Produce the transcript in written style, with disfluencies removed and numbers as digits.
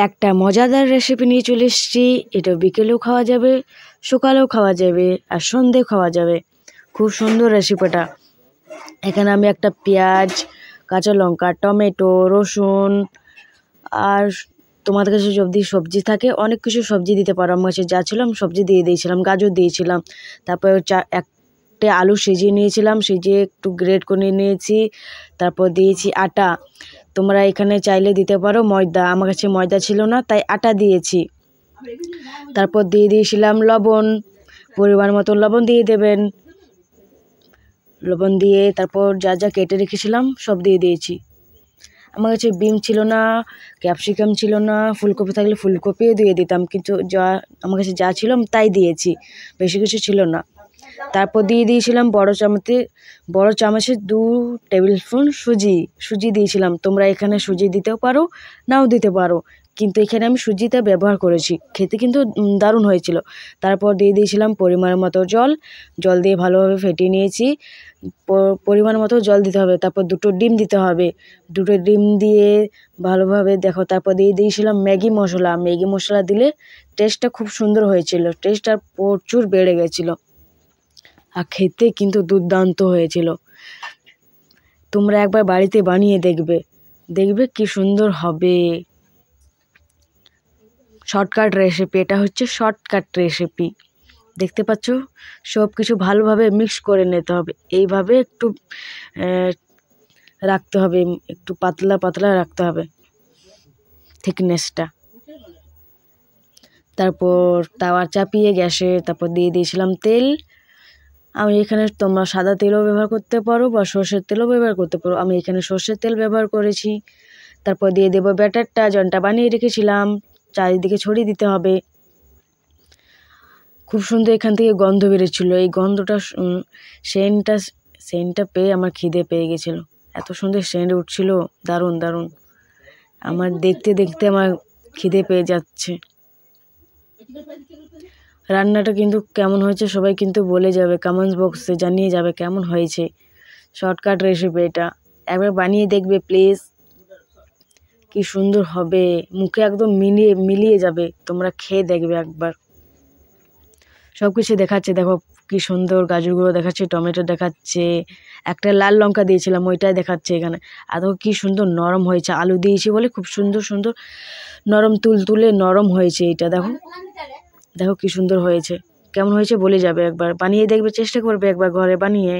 একটা মজাদার রেসিপি নিয়ে চলে এসেছি। এটা বিকেলেও খাওয়া যাবে, সকালেও খাওয়া যাবে, আর সন্ধ্যেও খাওয়া যাবে। খুব সুন্দর রেসিপিটা। এখানে আমি একটা পেঁয়াজ, কাঁচা লঙ্কা, টমেটো, রসুন আর তোমাদের কাছে যদি সবজি থাকে অনেক কিছু সবজি দিতে পারো। আমার কাছে যা ছিল আমি সবজি দিয়ে দিয়েছিলাম, গাজর দিয়েছিলাম। তারপর একটা আলু সিজিয়ে নিয়েছিলাম, সিজিয়ে একটু গ্রেট করে নিয়েছি। তারপর দিয়েছি আটা। তোমরা এখানে চাইলে দিতে পারো ময়দা, আমার কাছে ময়দা ছিল না তাই আটা দিয়েছি। তারপর দিয়ে দিয়েছিলাম লবণ, পরিমাণ মতো লবণ দিয়ে দেবেন। লবণ দিয়ে তারপর যা যা কেটে রেখেছিলাম সব দিয়ে দিয়েছি। আমার কাছে বিম ছিল না, ক্যাপসিকাম ছিল না, ফুলকপি থাকলে ফুলকপিও দিয়ে দিতাম, কিন্তু যা আমার কাছে যা ছিল আমি তাই দিয়েছি, বেশি কিছু ছিল না। তারপর দিয়ে দিয়েছিলাম বড় চামচে 2 টেবিল স্পুন সুজি দিয়েছিলাম। তোমরা এখানে সুজি দিতেও পারো, নাও দিতে পারো, কিন্তু এখানে আমি সুজিটা ব্যবহার করেছি। খেতে কিন্তু দারুণ হয়েছিল। তারপর দিয়ে দিয়েছিলাম পরিমাণ মতো জল দিয়ে ভালোভাবে ফেটিয়ে নিয়েছি। পরিমাণ মতো জল দিতে হবে। তারপর 2টো ডিম দিতে হবে। 2টো ডিম দিয়ে ভালোভাবে দেখো। তারপর দিয়ে দিয়েছিলাম ম্যাগি মশলা দিলে টেস্টটা খুব সুন্দর হয়েছিল, টেস্টটা প্রচুর বেড়ে গেছিলো, আর খেতে কিন্তু দুর্দান্ত হয়েছিল। তোমরা একবার বাড়িতে বানিয়ে দেখবে কি সুন্দর হবে। শর্টকাট রেসিপি, এটা হচ্ছে শর্টকাট রেসিপি। দেখতে পাচ্ছ, সব কিছু ভালোভাবে মিক্স করে নিতে হবে। এইভাবে একটু রাখতে হবে, একটু পাতলা পাতলা রাখতে হবে থিকনেসটা। তারপর তাওয়া চাপিয়ে গ্যাসে, তারপর দিয়ে দিয়েছিলাম তেল। আমি এখানে তোমরা সাদা তেলও ব্যবহার করতে পারো বা সর্ষের তেলও ব্যবহার করতে পারো, আমি এখানে সর্ষের তেল ব্যবহার করেছি। তারপর দিয়ে দেবো ব্যাটারটা, যেটা বানিয়ে রেখেছিলাম, চারিদিকে ছড়িয়ে দিতে হবে। খুব সুন্দর এখান থেকে গন্ধ বেরোচ্ছিলো। এই গন্ধটা সেন্টটা পেয়ে আমার খিদে পেয়ে গেছিলো। এত সুন্দর সেন্ট উঠছিল, দারুণ দারুণ। আমার দেখতে দেখতে আমার খিদে পেয়ে যাচ্ছে। রান্নাটা কিন্তু কেমন হয়েছে সবাই কিন্তু বলে যাবে, কমেন্টস বক্সে জানিয়ে যাবে কেমন হয়েছে। শর্টকাট রেসিপি এটা, একবার বানিয়ে দেখবে প্লিজ। কি সুন্দর হবে, মুখে একদম মিলিয়ে যাবে। তোমরা খেয়ে দেখবে একবার। সব কিছু দেখাচ্ছে, দেখো কি সুন্দর গাজরগুলো দেখাচ্ছে, টমেটো দেখাচ্ছে, একটা লাল লঙ্কা দিয়েছিলাম ওইটাই দেখাচ্ছে এখানে। আর দেখো কি সুন্দর নরম হয়েছে, আলু দিয়েছি বলে খুব সুন্দর সুন্দর নরম তুলতুলে নরম হয়েছে। এটা দেখো কি সুন্দর হয়েছে। কেমন হয়েছে বলে যাবে, একবার বানিয়ে দেখবে, চেষ্টা করবে একবার ঘরে বানিয়ে।